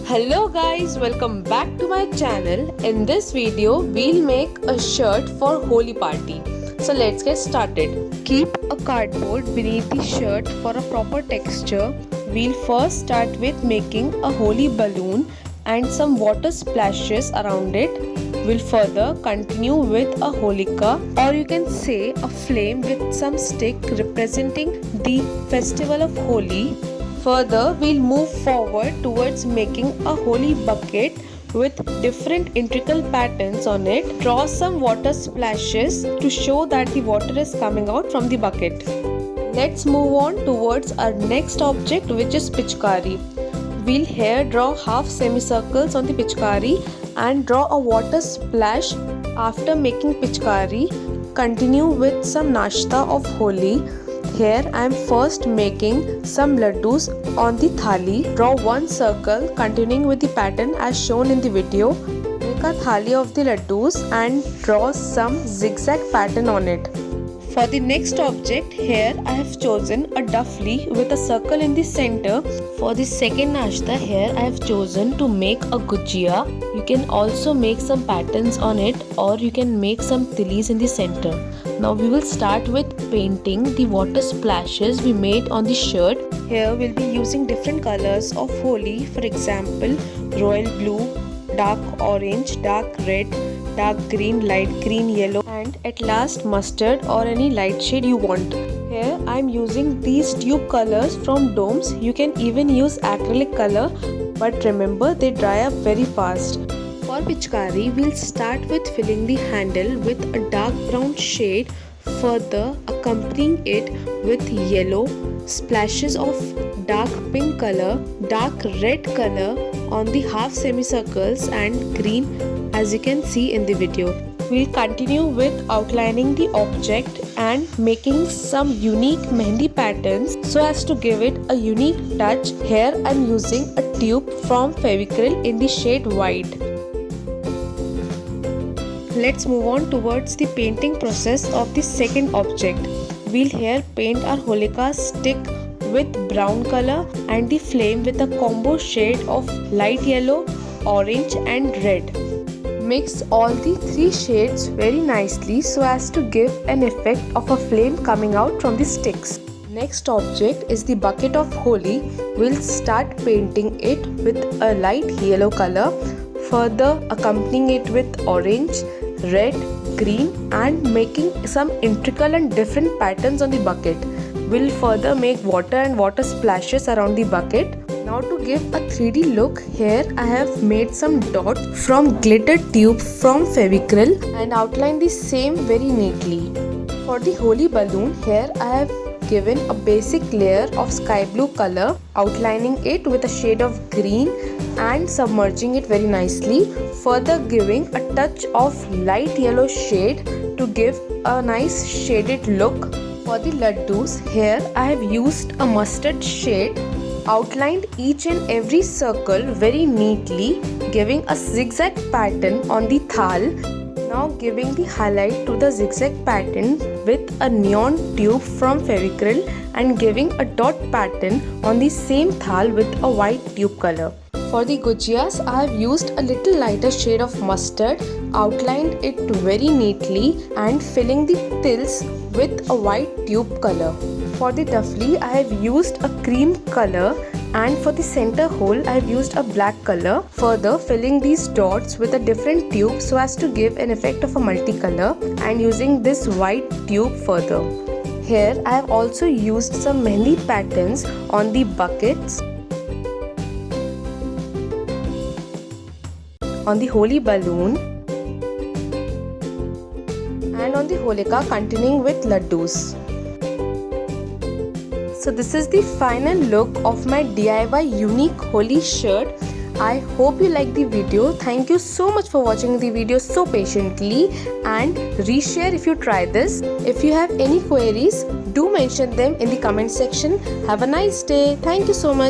Hello guys, welcome back to my channel. In this video, we'll make a shirt for Holi party. So let's get started. Keep a cardboard beneath the shirt for a proper texture. We'll first start with making a Holi balloon and some water splashes around it. We'll further continue with a holika, or you can say a flame with some stick representing the festival of Holi. Further, we'll move forward towards making a Holi bucket with different intricate patterns on it. Draw some water splashes to show that the water is coming out from the bucket. Let's move on towards our next object, which is pichkari. We'll here draw half semicircles on the pichkari and draw a water splash. After making pichkari, continue with some nashta of Holi. Here I am first making some laddus on the thali. Draw one circle continuing with the pattern as shown in the video. Make a thali of the laddus and draw some zigzag pattern on it. For the next object, here I have chosen a duffly with a circle in the center. For the second nashta, here I have chosen to make a gujia. You can also make some patterns on it, or you can make some tilis in the center. Now we will start with painting the water splashes we made on the shirt. Here we'll be using different colors of Holi, for example royal blue, dark orange, dark red, dark green, light green, yellow, and at last mustard or any light shade you want. Here I am using these tube colors from Domes. You can even use acrylic color, but remember they dry up very fast. For pichkari, we'll start with filling the handle with a dark brown shade, further accompanying it with yellow, splashes of dark pink color, dark red color on the half semicircles, and green as you can see in the video. We'll continue with outlining the object and making some unique mehendi patterns so as to give it a unique touch. Here I'm using a tube from Fevicryl in the shade white. Let's move on towards the painting process of the second object. We'll here paint our holika stick with brown color and the flame with a combo shade of light yellow, orange and red. Mix all the three shades very nicely so as to give an effect of a flame coming out from the sticks. Next object is the bucket of Holi. We'll start painting it with a light yellow color, further accompanying it with orange, red, green, and making some intricate and different patterns on the bucket. We'll further make water and water splashes around the bucket. Now to give a 3D look, here I have made some dots from glitter tube from Fevicryl and outlined the same very neatly. For the Holi balloon, here I have given a basic layer of sky blue color, outlining it with a shade of green and submerging it very nicely, further giving a touch of light yellow shade to give a nice shaded look. For the laddus, here I have used a mustard shade, outlined each and every circle very neatly, giving a zigzag pattern on the thal. Now giving the highlight to the zigzag pattern with a neon tube from Fevicryl and giving a dot pattern on the same thal with a white tube color. For the gujias, I have used a little lighter shade of mustard, outlined it very neatly and filling the tils with a white tube color. For the duffly, I have used a cream color, and for the center hole I have used a black color, further filling these dots with a different tube so as to give an effect of a multicolor, and using this white tube further. Here I have also used some mehendi patterns on the buckets, on the Holi balloon, and on the holika continuing with laddus. So this is the final look of my DIY unique Holi shirt. I hope you liked the video. Thank you so much for watching the video so patiently, and reshare if you try this. If you have any queries, do mention them in the comment section. Have a nice day. Thank you so much.